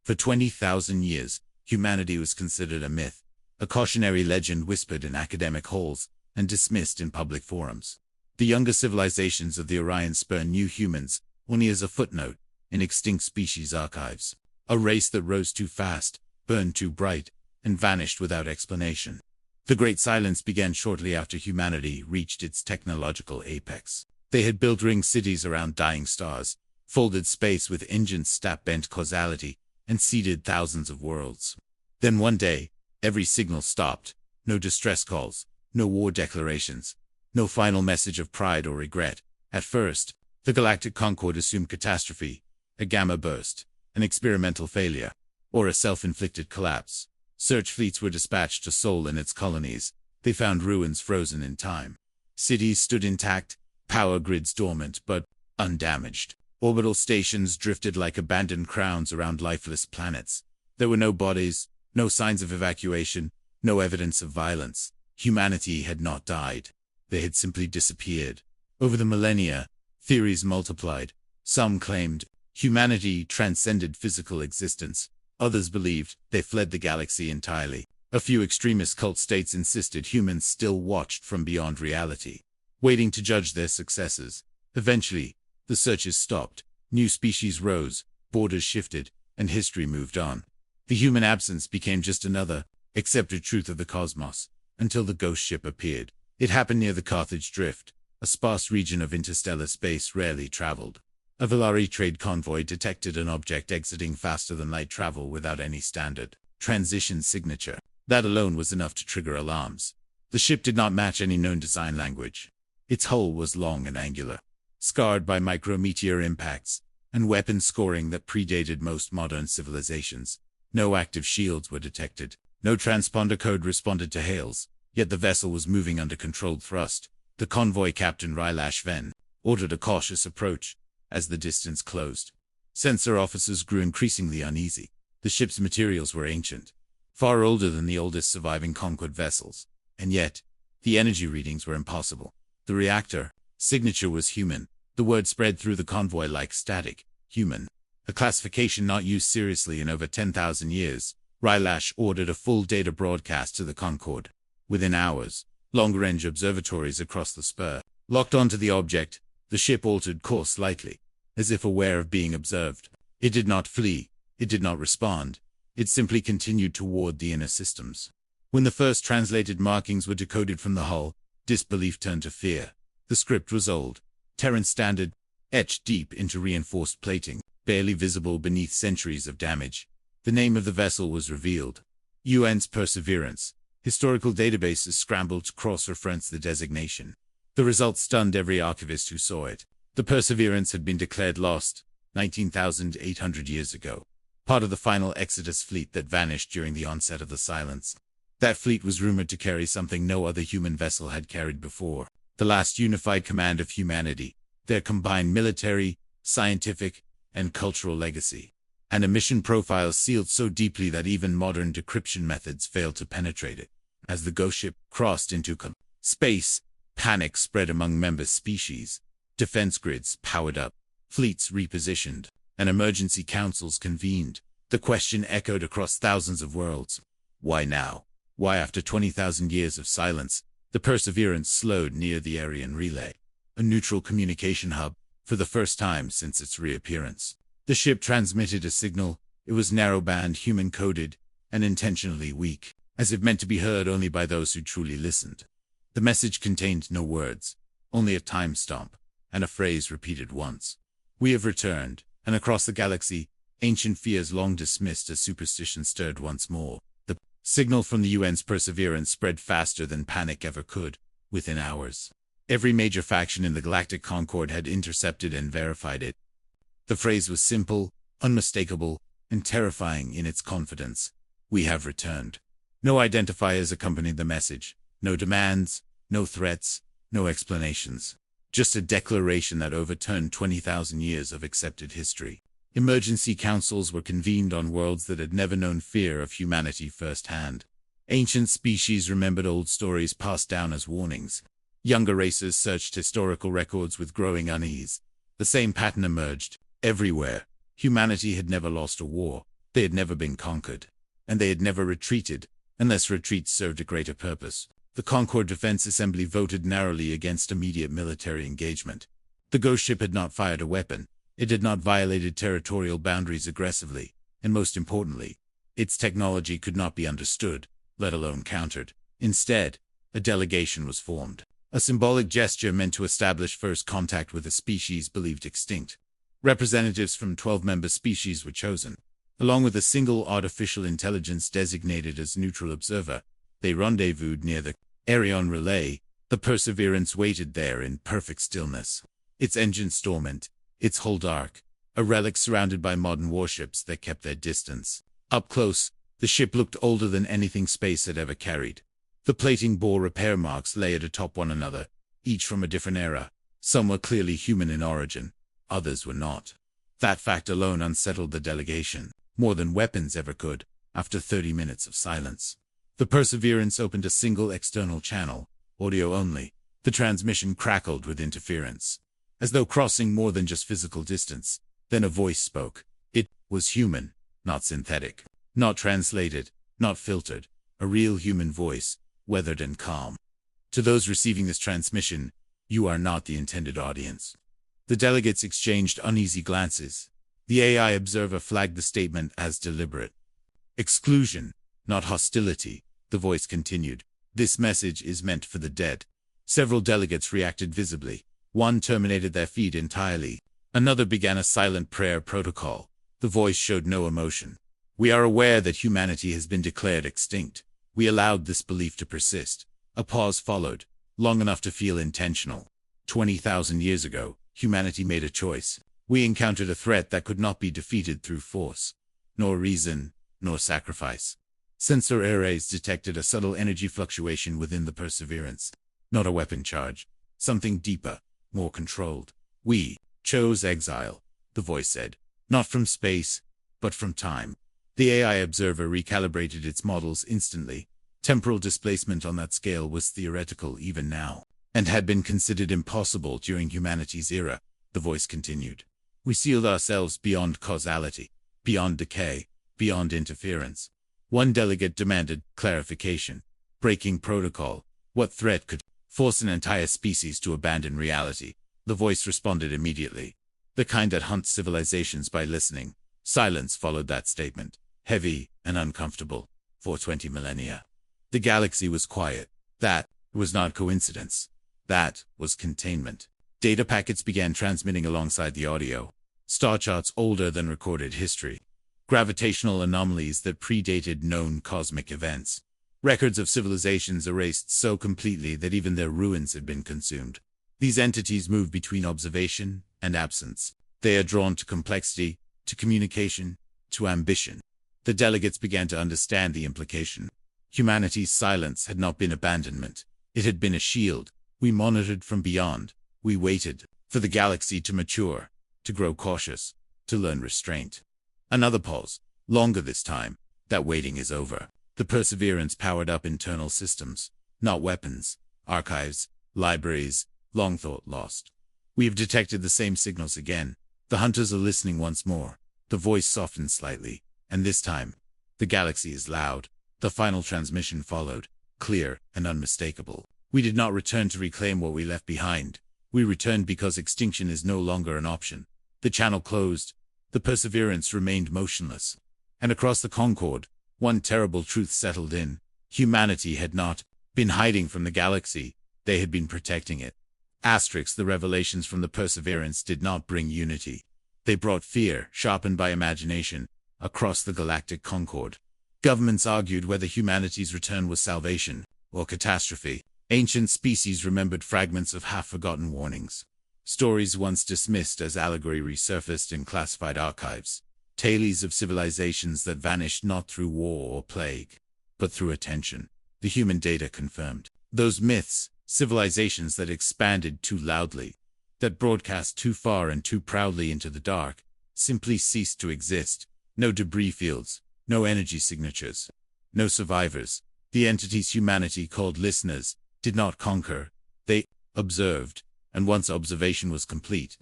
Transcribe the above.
For 20,000 years, humanity was considered a myth, a cautionary legend whispered in academic halls and dismissed in public forums. The younger civilizations of the Orion spurn knew humans only as a footnote in extinct species archives, a race that rose too fast, burned too bright, and vanished without explanation. The Great Silence began shortly after humanity reached its technological apex. They had built ring cities around dying stars, folded space with engines stat-bent causality, and seeded thousands of worlds. Then one day, every signal stopped. No distress calls, no war declarations, no final message of pride or regret. At first, the Galactic Concord assumed catastrophe, a gamma burst, an experimental failure, or a self-inflicted collapse. Search fleets were dispatched to Sol and its colonies. They found ruins frozen in time. Cities stood intact, power grids dormant but undamaged. Orbital stations drifted like abandoned crowns around lifeless planets. There were no bodies, no signs of evacuation, no evidence of violence. Humanity had not died. They had simply disappeared. Over the millennia, theories multiplied. Some claimed humanity transcended physical existence. Others believed they fled the galaxy entirely. A few extremist cult states insisted humans still watched from beyond reality, waiting to judge their successors. Eventually, the searches stopped. New species rose, borders shifted, and history moved on. The human absence became just another accepted truth of the cosmos, until the ghost ship appeared. It happened near the Carthage Drift, a sparse region of interstellar space rarely traveled. A Valari trade convoy detected an object exiting faster than light travel without any standard transition signature. That alone was enough to trigger alarms. The ship did not match any known design language. Its hull was long and angular, scarred by micrometeor impacts, and weapon scoring that predated most modern civilizations. No active shields were detected. No transponder code responded to hails, yet the vessel was moving under controlled thrust. The convoy captain Rylash Venn ordered a cautious approach. As the distance closed, sensor officers grew increasingly uneasy. The ship's materials were ancient, far older than the oldest surviving Concord vessels, and yet, the energy readings were impossible. The reactor signature was human. The word spread through the convoy like static. Human. A classification not used seriously in over 10,000 years. Rylash ordered a full data broadcast to the Concord. Within hours, long-range observatories across the spur locked onto the object. The ship altered course slightly, as if aware of being observed. It did not flee. It did not respond. It simply continued toward the inner systems. When the first translated markings were decoded from the hull, disbelief turned to fear. The script was old, Terran standard, etched deep into reinforced plating, barely visible beneath centuries of damage. The name of the vessel was revealed. UN's Perseverance. Historical databases scrambled to cross-reference the designation. The result stunned every archivist who saw it. The Perseverance had been declared lost 19,800 years ago, part of the final Exodus fleet that vanished during the onset of the Silence. That fleet was rumored to carry something no other human vessel had carried before: the last unified command of humanity, their combined military, scientific, and cultural legacy, and a mission profile sealed so deeply that even modern decryption methods failed to penetrate it. As the ghost ship crossed into space, panic spread among member species. Defense grids powered up, fleets repositioned, and emergency councils convened. The question echoed across thousands of worlds. Why now? Why, after 20,000 years of silence, the Perseverance slowed near the Aryan Relay, a neutral communication hub, for the first time since its reappearance. The ship transmitted a signal. It was narrowband, human-coded, and intentionally weak, as if meant to be heard only by those who truly listened. The message contained no words, only a time stamp, and a phrase repeated once. We have returned, and across the galaxy, ancient fears long dismissed as superstition stirred once more. The signal from the UN's Perseverance spread faster than panic ever could. Within hours, every major faction in the Galactic Concord had intercepted and verified it. The phrase was simple, unmistakable, and terrifying in its confidence. We have returned. No identifiers accompanied the message. No demands, no threats, no explanations. Just a declaration that overturned 20,000 years of accepted history. Emergency councils were convened on worlds that had never known fear of humanity firsthand. Ancient species remembered old stories passed down as warnings. Younger races searched historical records with growing unease. The same pattern emerged. Everywhere, humanity had never lost a war. They had never been conquered, and they had never retreated, unless retreat served a greater purpose. The Concord Defense Assembly voted narrowly against immediate military engagement. The ghost ship had not fired a weapon, it had not violated territorial boundaries aggressively, and most importantly, its technology could not be understood, let alone countered. Instead, a delegation was formed, a symbolic gesture meant to establish first contact with a species believed extinct. Representatives from 12-member species were chosen. Along with a single artificial intelligence designated as neutral observer, they rendezvoused near the Arion Relay. The Perseverance waited there in perfect stillness, its engines dormant, its hull dark, a relic surrounded by modern warships that kept their distance. Up close, the ship looked older than anything space had ever carried. The plating bore repair marks layered atop one another, each from a different era. Some were clearly human in origin, others were not. That fact alone unsettled the delegation, more than weapons ever could. After 30 minutes of silence, the Perseverance opened a single external channel, audio only. The transmission crackled with interference, as though crossing more than just physical distance. Then a voice spoke. It was human, not synthetic, not translated, not filtered, a real human voice, weathered and calm. To those receiving this transmission, you are not the intended audience. The delegates exchanged uneasy glances. The AI observer flagged the statement as deliberate. Exclusion, not hostility, the voice continued. This message is meant for the dead. Several delegates reacted visibly. One terminated their feed entirely. Another began a silent prayer protocol. The voice showed no emotion. We are aware that humanity has been declared extinct. We allowed this belief to persist. A pause followed, long enough to feel intentional. 20,000 years ago, humanity made a choice. We encountered a threat that could not be defeated through force, nor reason, nor sacrifice. Sensor arrays detected a subtle energy fluctuation within the Perseverance. Not a weapon charge, something deeper, more controlled. We chose exile, the voice said, not from space, but from time. The AI observer recalibrated its models instantly. Temporal displacement on that scale was theoretical even now, and had been considered impossible during humanity's era, the voice continued. We sealed ourselves beyond causality, beyond decay, beyond interference. One delegate demanded clarification. Breaking protocol. What threat could force an entire species to abandon reality? The voice responded immediately. The kind that hunts civilizations by listening. Silence followed that statement, heavy and uncomfortable, for 20 millennia. The galaxy was quiet. That was not coincidence. That was containment. Data packets began transmitting alongside the audio. Star charts older than recorded history. Gravitational anomalies that predated known cosmic events. Records of civilizations erased so completely that even their ruins had been consumed. These entities move between observation and absence. They are drawn to complexity, to communication, to ambition. The delegates began to understand the implication. Humanity's silence had not been abandonment. It had been a shield. We monitored from beyond. We waited for the galaxy to mature, to grow cautious, to learn restraint. Another pause, longer this time. That waiting is over. The Perseverance powered up internal systems, not weapons, archives, libraries, long thought lost. We have detected the same signals again. The hunters are listening once more. The voice softened slightly, and this time, the galaxy is loud. The final transmission followed, clear and unmistakable. We did not return to reclaim what we left behind. We returned because extinction is no longer an option. The channel closed. The Perseverance remained motionless. And across the Concord, one terrible truth settled in. Humanity had not been hiding from the galaxy. They had been protecting it. The revelations from the Perseverance did not bring unity. They brought fear, sharpened by imagination, across the galactic Concord. Governments argued whether humanity's return was salvation or catastrophe. Ancient species remembered fragments of half-forgotten warnings. Stories once dismissed as allegory resurfaced in classified archives. Tales of civilizations that vanished not through war or plague, but through attention. The human data confirmed. Those myths, civilizations that expanded too loudly, that broadcast too far and too proudly into the dark, simply ceased to exist. No debris fields, no energy signatures, no survivors. The entities humanity called listeners did not conquer. They observed, and once observation was complete,